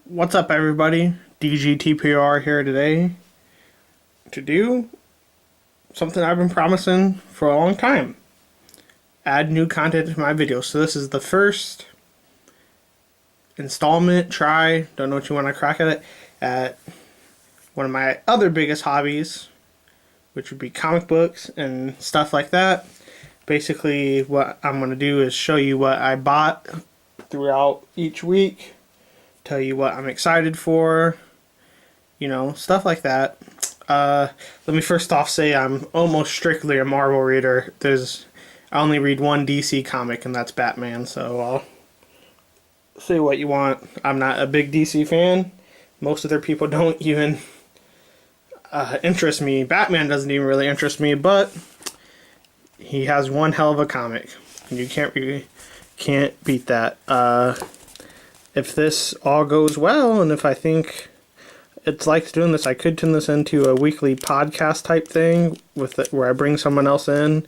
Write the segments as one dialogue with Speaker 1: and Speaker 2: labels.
Speaker 1: What's up, everybody? Dgtpr here today to do something I've been promising for a long time. Add new content to my videos. So this is the first installment, don't know what you want to crack at it, at one of my other biggest hobbies, which would be comic books and stuff like that. Basically, what I'm going to do is show you what I bought throughout each week, tell you what I'm excited for, stuff like that. Let me first off say I'm almost strictly a Marvel reader. I only read one DC comic, and that's Batman, so I'll say what you want. I'm not a big DC fan. Most other people don't even interest me. Batman doesn't even really interest me, but he has one hell of a comic. You can't beat that. If this all goes well, and if I think it's like doing this, I could turn this into a weekly podcast type thing where I bring someone else in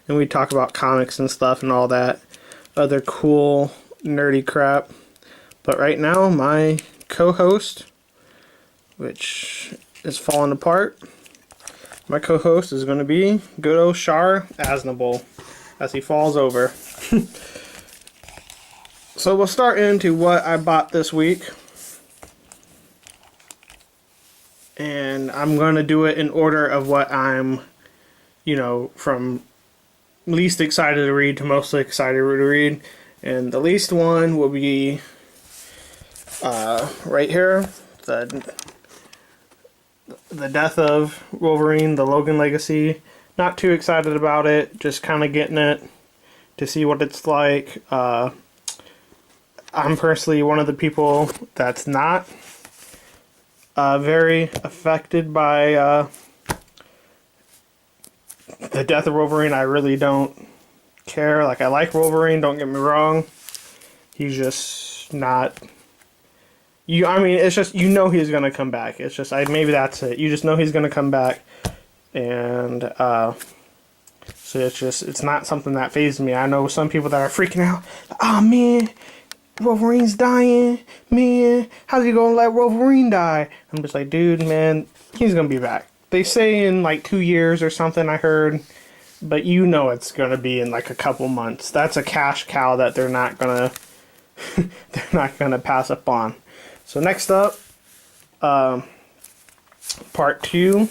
Speaker 1: and we talk about comics and stuff and all that other cool nerdy crap. But right now, my co-host, which is falling apart, my co-host is going to be good old Shar Aznable as he falls over. So we'll start into what I bought this week. And I'm going to do it in order of what I'm, from least excited to read to most excited to read. And the least one will be right here, the death of Wolverine, the Logan Legacy. Not too excited about it, just kind of getting it to see what it's like. I'm personally one of the people that's not very affected by the death of Wolverine. I really don't care. Like, I like Wolverine, don't get me wrong. He's just not... it's just, he's going to come back. It's just, maybe that's it. You just know he's going to come back. And, so it's not something that phases me. I know some people that are freaking out. Oh, man, Wolverine's dying. Man, how's he going to let Wolverine die? I'm just like, dude, man, he's going to be back. They say in like 2 years or something, I heard. But it's going to be in like a couple months. That's a cash cow that they're not going to pass up on. So next up, part 2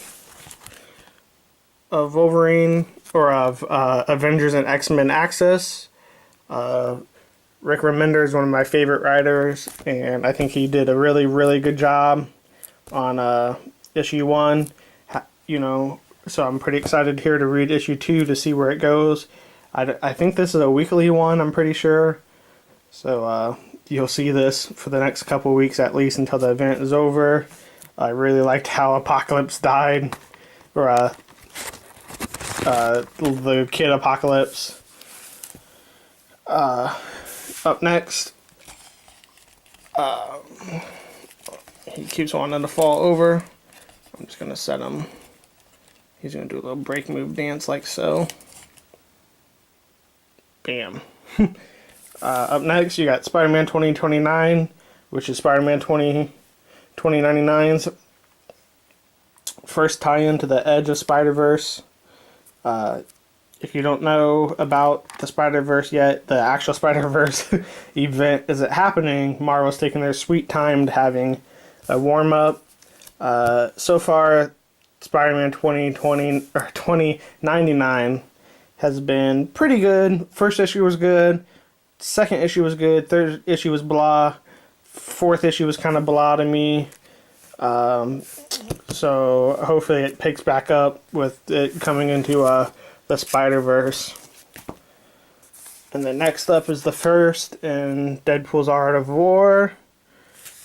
Speaker 1: of Wolverine, or of Avengers and X-Men Access. Rick Remender is one of my favorite writers, and I think he did a really, really good job on issue 1. So I'm pretty excited here to read issue 2 to see where it goes. I think this is a weekly one, I'm pretty sure. So you'll see this for the next couple weeks at least until the event is over. I really liked how Apocalypse died, or the kid Apocalypse. Up next, he keeps wanting to fall over. I'm just gonna set him. He's gonna do a little break move dance like so. Bam. Up next, you got Spider-Man 2029, which is Spider-Man 2099's first tie-in to the Edge of Spider-Verse. If you don't know about the Spider-Verse yet, the actual Spider-Verse event isn't happening. Marvel's taking their sweet time to having a warm-up. So far, Spider-Man 2099 has been pretty good. First issue was good. Second issue was good. Third issue was blah. Fourth issue was kind of blah to me. So hopefully it picks back up with it coming into the Spider-Verse. And then next up is the first in Deadpool's Art of War.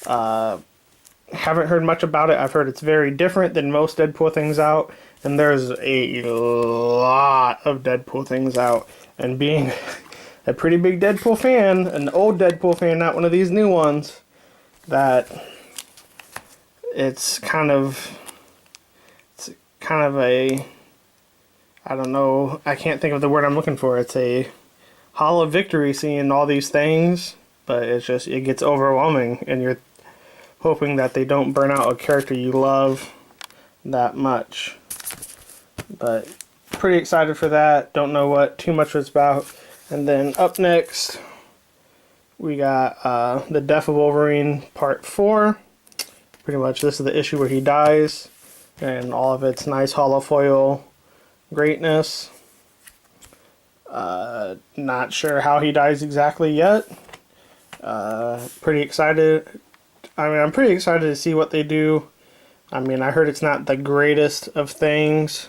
Speaker 1: Haven't heard much about it. I've heard it's very different than most Deadpool things out. And there's a lot of Deadpool things out. And being a pretty big Deadpool fan, an old Deadpool fan, not one of these new ones, that it's kind of a, I don't know, I can't think of the word I'm looking for. It's a hollow victory seeing all these things, but it gets overwhelming, and you're hoping that they don't burn out a character you love that much. But pretty excited for that. Don't know what too much was about. And then up next, we got the Death of Wolverine Part 4. Pretty much this is the issue where he dies, and all of its nice holofoil greatness. Not sure how he dies exactly yet. Pretty excited. I mean, I'm pretty excited to see what they do. I mean, I heard it's not the greatest of things,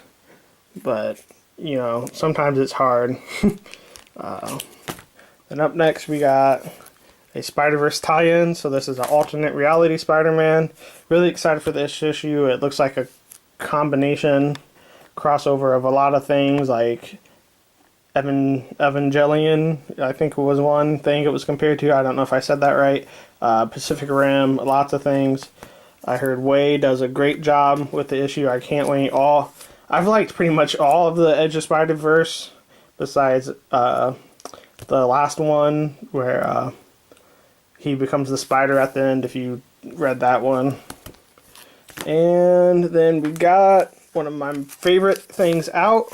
Speaker 1: but, you know, sometimes it's hard. Then up next we got a Spider-Verse tie-in. So this is an alternate reality Spider-Man. Really excited for this issue. It looks like a combination crossover of a lot of things, like Evangelion, I think was one thing it was compared to. I don't know if I said that right. Pacific Rim, lots of things. I heard Way does a great job with the issue. I can't wait. I've liked pretty much all of the Edge of Spider-Verse, besides the last one where he becomes the spider at the end, if you read that one. And then we got one of my favorite things out,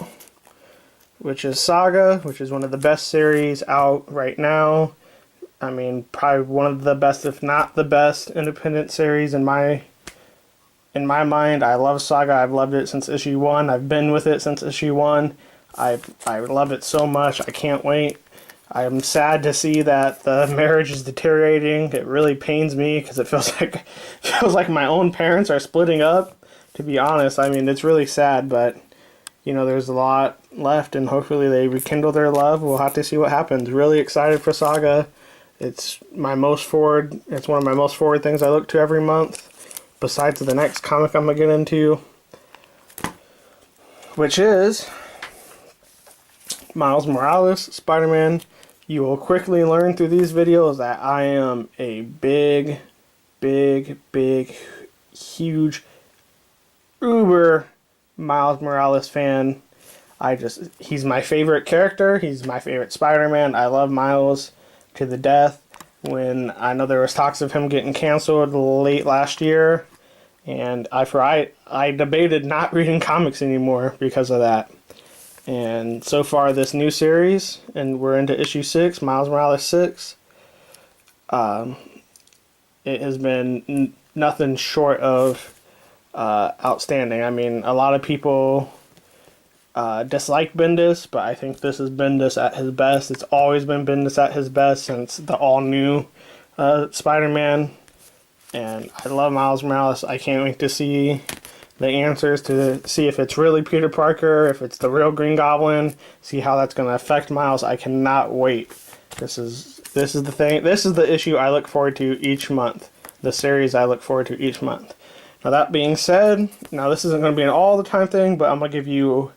Speaker 1: which is Saga, which is one of the best series out right now. I mean, probably one of the best, if not the best, independent series in my mind. I love Saga. I've loved it since issue 1. I've been with it since issue 1. I love it so much. I can't wait. I am sad to see that the marriage is deteriorating. It really pains me because it feels like my own parents are splitting up. To be honest, I mean, it's really sad, but you know, there's a lot left, and hopefully they rekindle their love. We'll have to see what happens. Really excited for Saga. It's one of my most forward things I look to every month, besides the next comic I'm gonna get into, which is Miles Morales, Spider-Man. You will quickly learn through these videos that I am a big, huge, uber Miles Morales fan. He's my favorite character. He's my favorite Spider-Man. I love Miles to the death. When I know there was talks of him getting canceled late last year, and I debated not reading comics anymore because of that. And so far this new series, and we're into issue 6, Miles Morales 6, it has been nothing short of outstanding. I mean, a lot of people dislike Bendis, but I think this is Bendis at his best. It's always been Bendis at his best since the all-new Spider-Man. And I love Miles Morales. I can't wait to see the answers, to see if it's really Peter Parker, if it's the real Green Goblin, see how that's going to affect Miles. I cannot wait. This is the thing. This is the issue I look forward to each month. The series I look forward to each month. Now that being said, now this isn't going to be an all the time thing, but I'm going to give you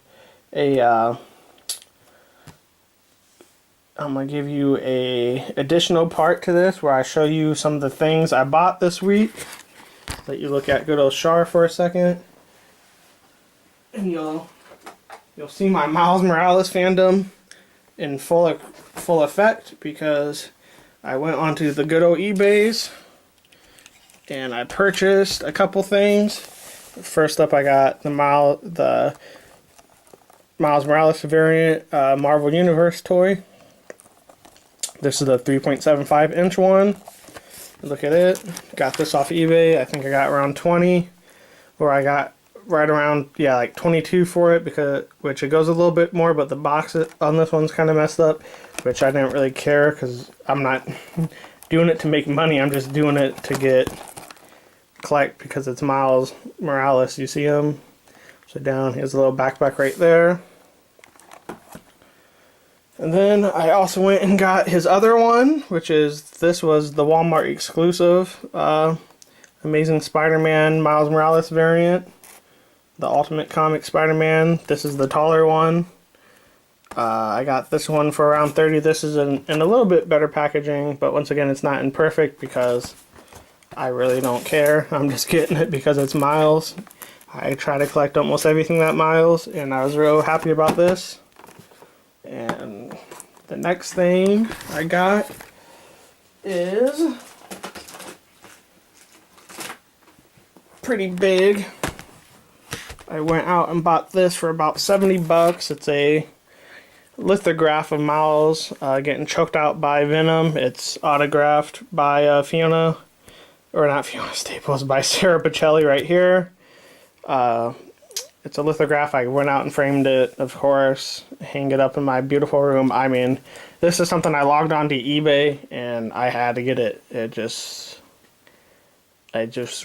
Speaker 1: a additional part to this where I show you some of the things I bought this week. Let you look at good old Char for a second, and you'll see my Miles Morales fandom in full effect, because I went onto the good old eBays and I purchased a couple things. First up, I got the Miles Morales variant Marvel Universe toy. This is the 3.75 inch one. Look at it. Got this off eBay. I think I got around 20, or I got right around, yeah, like 22 for it, which it goes a little bit more, but the box on this one's kind of messed up, which I didn't really care because I'm not doing it to make money. I'm just doing it to collect because it's Miles Morales. You see him? So down, here's a little backpack right there. And then I also went and got his other one, this was the Walmart exclusive Amazing Spider-Man Miles Morales variant. The Ultimate Comic Spider-Man. This is the taller one. I got this one for around $30. This is in a little bit better packaging, but once again, it's not in perfect because I really don't care. I'm just getting it because it's Miles. I try to collect almost everything that Miles, and I was real happy about this. And the next thing I got is pretty big. I went out and bought this for about 70 bucks. It's a lithograph of Miles getting choked out by Venom. It's autographed by Fiona, or not Fiona Staples, by Sarah Pacelli right here. It's a lithograph. I went out and framed it, of course, hang it up in my beautiful room. I mean, this is something I logged on to eBay and I had to get it. It just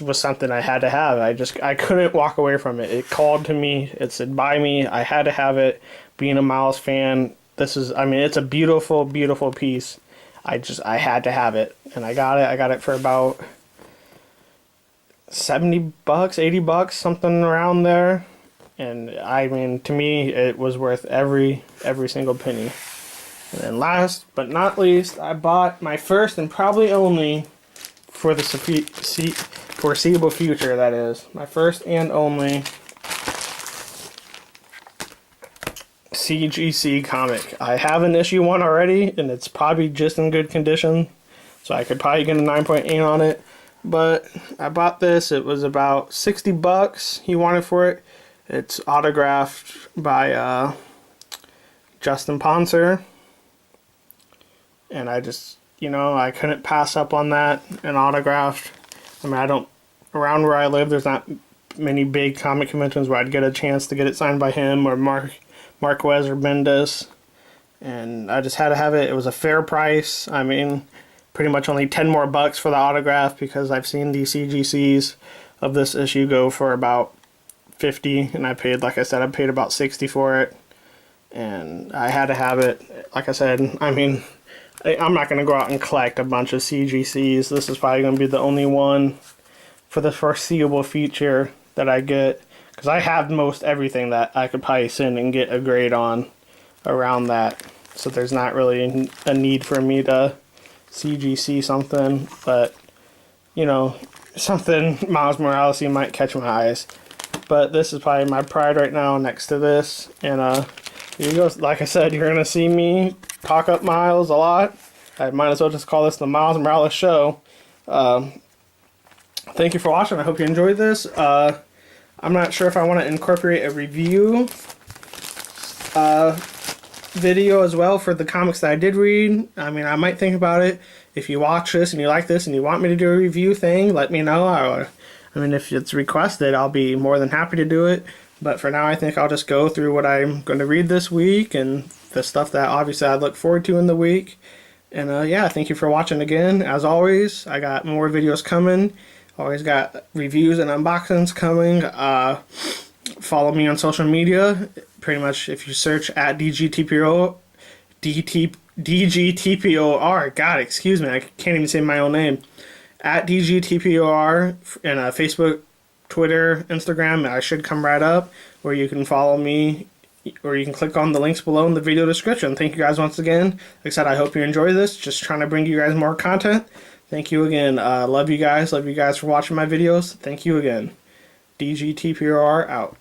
Speaker 1: was something I had to have. I couldn't walk away from it. It called to me. It said buy me. I had to have it. Being a Miles fan, I mean, it's a beautiful, beautiful piece. I had to have it, and I got it. I got it for about 70 bucks, 80 bucks, something around there. And I mean, to me, it was worth every single penny. And then last but not least, I bought my first and probably only, for the foreseeable future, that is, my first and only CGC comic. I have an issue 1 already, and it's probably just in good condition, so I could probably get a 9.8 on it. But I bought this. It was about 60 bucks he wanted for it. It's autographed by Justin Ponser, and I just, I couldn't pass up on that, and autographed. I mean, around where I live, there's not many big comic conventions where I'd get a chance to get it signed by him or Marquez or Bendis, and I just had to have it. It was a fair price. I mean, pretty much only 10 more bucks for the autograph, because I've seen the CGCs of this issue go for about 50, and I paid, like I said, I paid about 60 for it, and I had to have it. Like I said, I mean, I'm not going to go out and collect a bunch of CGCs. This is probably going to be the only one for the foreseeable future that I get, because I have most everything that I could probably send and get a grade on around that, so there's not really a need for me to CGC something, but something Miles Morales might catch my eyes. But this is probably my pride right now next to this, and here you go. Like I said, you're gonna see me talk up Miles a lot. I might as well just call this the Miles Morales Show. Thank you for watching. I hope you enjoyed this. I'm not sure if I want to incorporate a review video as well for the comics that I did read. I mean, I might think about it. If you watch this and you like this and you want me to do a review thing, let me know. I mean, if it's requested, I'll be more than happy to do it. But for now, I think I'll just go through what I'm going to read this week and the stuff that obviously I look forward to in the week. And yeah, thank you for watching again. As always, I got more videos coming. Always got reviews and unboxings coming. Follow me on social media. Pretty much, if you search at Dgtpor, Dgtpor, God, excuse me, I can't even say my own name. At Dgtpor, and Facebook, Twitter, Instagram, I should come right up, where you can follow me, or you can click on the links below in the video description. Thank you guys once again. Like I said, I hope you enjoy this. Just trying to bring you guys more content. Thank you again. Love you guys. Love you guys for watching my videos. Thank you again. Dgtpor out.